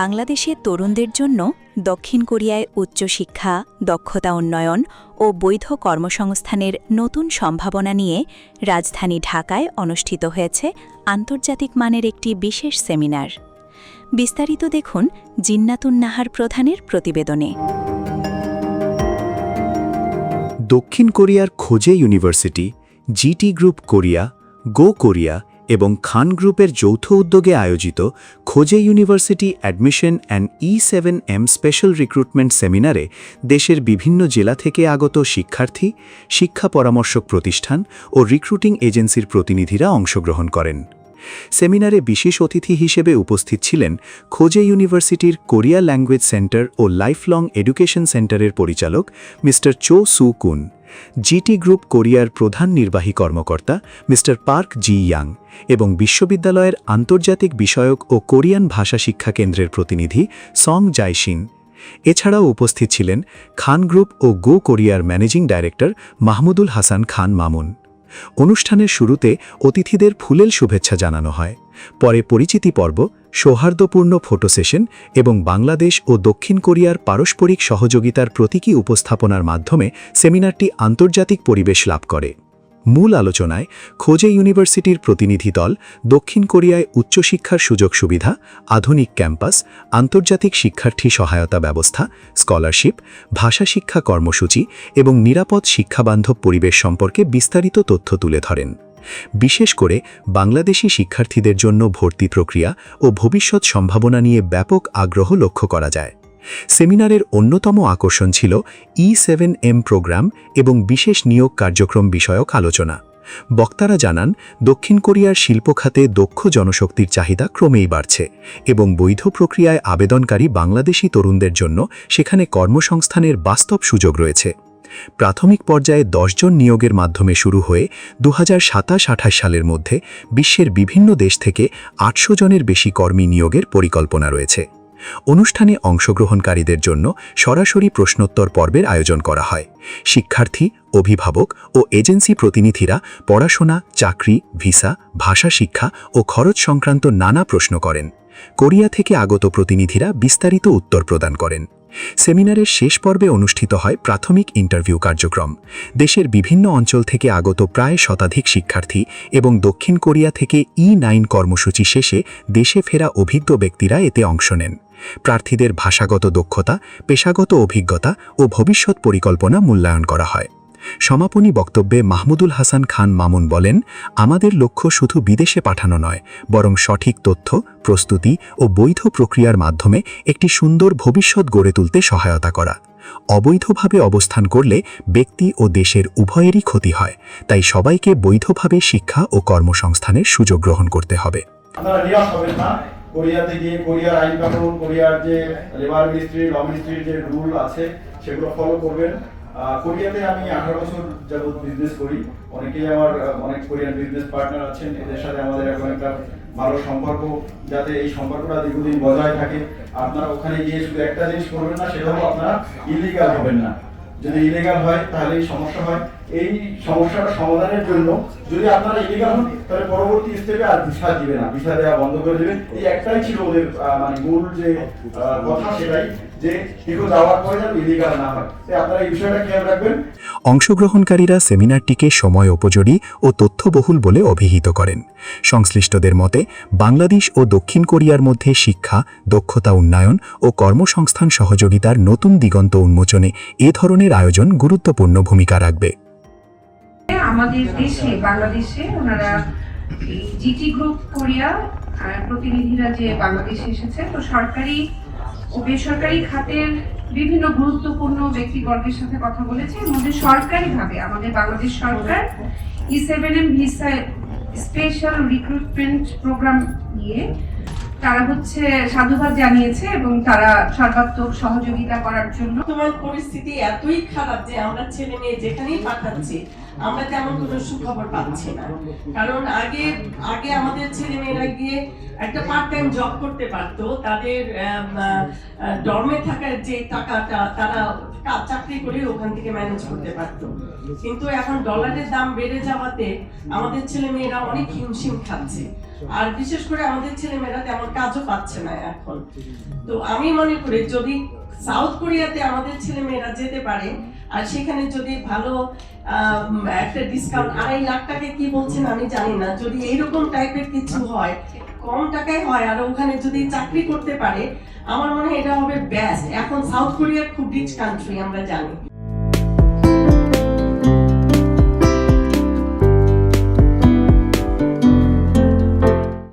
বাংলাদেশের তরুণদের জন্য দক্ষিণ কোরিয়ায় উচ্চশিক্ষা, দক্ষতা উন্নয়ন ও বৈধ কর্মসংস্থানের নতুন সম্ভাবনা নিয়ে রাজধানী ঢাকায় অনুষ্ঠিত হয়েছে আন্তর্জাতিক মানের একটি বিশেষ সেমিনার। বিস্তারিত দেখুন জিন্নাতুন নাহার প্রধানের প্রতিবেদনে। দক্ষিণ কোরিয়ার খোজে ইউনিভার্সিটি, জিটি গ্রুপ কোরিয়া, গো কোরিয়া এবং খান গ্রুপের যৌথ উদ্যোগে আয়োজিত খোজে university admission and E7M special recruitment সেমিনারে দেশের বিভিন্ন জেলা থেকে আগত শিক্ষার্থী, শিক্ষা পরামর্শক প্রতিষ্ঠান ও রিক্রুটিং এজেন্সির প্রতিনিধিরা অংশগ্রহণ করেন। সেমিনারে বিশেষ অতিথি হিসেবে উপস্থিত ছিলেন খোজে ইউনিভার্সিটির কোরিয়া ল্যাঙ্গুয়েজ সেন্টার ও লাইফলং এডুকেশন সেন্টারের পরিচালক মিস্টার চো সু কুন, জিটি গ্রুপ কোরিয়ার প্রধান নির্বাহী কর্মকর্তা মিস্টার পার্ক জি ইয়াং এবং বিশ্ববিদ্যালয়ের আন্তর্জাতিক বিষয়ক ও কোরিয়ান ভাষা শিক্ষা কেন্দ্রের প্রতিনিধি সং জাইশিন। এছাড়াও উপস্থিত ছিলেন খান গ্রুপ ও গো কোরিয়ার ম্যানেজিং ডাইরেক্টর মাহমুদুল হাসান খান মামুন। অনুষ্ঠানের শুরুতে অতিথিদের ফুলেল শুভেচ্ছা জানানো হয়। পরে পরিচিতি পর্ব, সৌহার্দ্যপূর্ণ ফটো সেশন এবং বাংলাদেশ ও দক্ষিণ কোরিয়ার পারস্পরিক সহযোগিতার প্রতীকী উপস্থাপনার মাধ্যমে সেমিনারটি আন্তর্জাতিক পরিবেশ লাভ করে। মূল আলোচনায় খোজে ইউনিভার্সিটির প্রতিনিধি দল দক্ষিণ কোরিয়ায় উচ্চশিক্ষার সুযোগ সুবিধা, আধুনিক ক্যাম্পাস, আন্তর্জাতিক শিক্ষার্থী সহায়তা ব্যবস্থা, স্কলারশিপ, ভাষা শিক্ষা কর্মসূচি এবং নিরাপদ শিক্ষাবান্ধব পরিবেশ সম্পর্কে বিস্তারিত তথ্য তুলে ধরেন। বিশেষ করে বাংলাদেশি শিক্ষার্থীদের জন্য ভর্তি প্রক্রিয়া ও ভবিষ্যৎ সম্ভাবনা নিয়ে ব্যাপক আগ্রহ লক্ষ্য করা যায়। সেমিনারের অন্যতম আকর্ষণ ছিল E7M প্রোগ্রাম এবং বিশেষ নিয়োগ কার্যক্রম বিষয়ক আলোচনা। বক্তারা জানান, দক্ষিণ কোরিয়ার শিল্প খাতে দক্ষ জনশক্তির চাহিদা ক্রমেই বাড়ছে এবং বৈধ প্রক্রিয়ায় আবেদনকারী বাংলাদেশি তরুণদের জন্য সেখানে কর্মসংস্থানের বাস্তব সুযোগ রয়েছে। প্রাথমিক পর্যায়ে 10 জন নিয়োগের মাধ্যমে শুরু হয়ে 2027-28 সালের মধ্যে বিশ্বের বিভিন্ন দেশ থেকে 800 জনের বেশি কর্মী নিয়োগের পরিকল্পনা রয়েছে। অনুষ্ঠানে অংশগ্রহণকারীদের জন্য সরাসরি প্রশ্নোত্তর পর্বের আয়োজন করা হয়। শিক্ষার্থী, অভিভাবক ও এজেন্সি প্রতিনিধিরা পড়াশোনা, চাকরি, ভিসা, ভাষা শিক্ষা ও খরচ সংক্রান্ত নানা প্রশ্ন করেন। কোরিয়া থেকে আগত প্রতিনিধিরা বিস্তারিত উত্তর প্রদান করেন। সেমিনারের শেষ পর্বে অনুষ্ঠিত হয় প্রাথমিক ইন্টারভিউ কার্যক্রম। দেশের বিভিন্ন অঞ্চল থেকে আগত প্রায় শতাধিক শিক্ষার্থী এবং দক্ষিণ কোরিয়া থেকে E9 কর্মসূচি শেষে দেশে ফেরা অভিজ্ঞ ব্যক্তিরা এতে অংশ নেন। প্রার্থীদের ভাষাগত দক্ষতা, পেশাগত অভিজ্ঞতা ও ভবিষ্যৎ পরিকল্পনা মূল্যায়ন করা হয়। সমাপনী বক্তব্যে মাহমুদুল হাসান খান মামুন বলেন, আমাদের লক্ষ্য শুধু বিদেশে পাঠানো নয়, বরং সঠিক তথ্য, প্রস্তুতি ও বৈধ প্রক্রিয়ার মাধ্যমে একটি সুন্দর ভবিষ্যৎ গড়ে তুলতে সহায়তা করা। অবৈধভাবে অবস্থান করলে ব্যক্তি ও দেশের উভয়েরই ক্ষতি হয়, তাই সবাইকে বৈধভাবে শিক্ষা ও কর্মসংস্থানের সুযোগ গ্রহণ করতে হবে। কোরিয়াতে গিয়ে কোরিয়ার আইন কানুন, কোরিয়ার যে লেবার মিনিস্ট্রি, ল মিনিস্ট্রির যে রুল আছে সেগুলো ফলো করবেন। কোরিয়াতে আমি 18 বছর যাবত বিজনেস করি। অনেকেই আমার অনেক কোরিয়ান বিজনেস পার্টনার আছেন, এদের সাথে আমাদের এখন একটা ভালো সম্পর্ক, যাতে এই সম্পর্কটা দীর্ঘদিন বজায় থাকে। আপনারা ওখানে গিয়ে শুধু একটা জিনিস করবেন না, সেটা হলো আপনারা ইলিগাল হবেন না। যদি ইলিগাল হয় তাহলে এই সমস্যা হয়। এই সমস্যাটা সমাধানের জন্য যদি আপনারা ইলিগাল হন তাহলে পরবর্তী স্টেপে আর ভিসা দিবে না, ভিসা দেওয়া বন্ধ করে দেবে। এই একটাই ছিল ওদের মানে মূল যে কথা, সেটাই যে কেউ যাওয়ার পরে যেন ইলিগাল না হয়। তাই আপনারা এই বিষয়টা খেয়াল রাখবেন। অংশগ্রহণকারীরা সেমিনারটিকে সময় উপযোগী ও তথ্যবহুল বলে অভিহিত করেন। সংশ্লিষ্টদের মতে, বাংলাদেশ ও দক্ষিণ কোরিয়ার মধ্যে শিক্ষা, দক্ষতা উন্নয়ন ও কর্মসংস্থান সহযোগিতার নতুন দিগন্ত উন্মোচনে এ ধরনের আয়োজন গুরুত্বপূর্ণ ভূমিকা রাখবে। আমাদের দেশে, বাংলাদেশে ওনারা জিটি গ্রুপ কোরিয়া প্রতিনিধিরা যে বাংলাদেশে এসেছে, তো সরকারি ও বেসরকারি খাতের বিভিন্ন গুরুত্বপূর্ণ ব্যক্তিবর্গের সাথে কথা বলেছে। এর মধ্যে সরকারিভাবে আমাদের বাংলাদেশ সরকার E7M visa special recruitment program নিয়ে তারা সাধুবাদ জানিয়েছে এবং তারা সর্বাত্মক সহযোগিতা করার জন্য। তোমার পরিস্থিতি এতই খারাপ যে আমরা ছেলে মেয়ে যেখানেই পাঠাচ্ছি আমরা তেমন কোনো সুখবর পাচ্ছি না। কারণ আগে আমাদের ছেলে মেয়েরা গিয়ে একটা পার্ট টাইম জব করতে পারতো, তাদের ডর্মে থাকার যে টাকাটা তারা চাকরি করে ওখান থেকে ম্যানেজ করতে পারতো। কিন্তু এখন ডলারের দাম বেড়ে যাওয়াতে আমাদের ছেলে মেয়েরা অনেক হিমশিম খাচ্ছে। আর বিশেষ করে আমাদের ছেলেমেয়েরা তেমন কাজও পাচ্ছে না এখন। তো আমি মনে করি যদি সাউথ কোরিয়াতে আমাদের ছেলেমেয়েরা যেতে পারে আর সেখানে যদি ভালো একটা ডিসকাউন্ট, 2.5 লাখ টাকা কি বলছেন আমি জানি না, যদি এইরকম টাইপের কিছু হয়, কম টাকায় হয় আর ওখানে যদি চাকরি করতে পারে, আমার মনে হয় এটা হবে বেস্ট। এখন সাউথ কোরিয়া খুব রিচ কান্ট্রি আমরা জানি।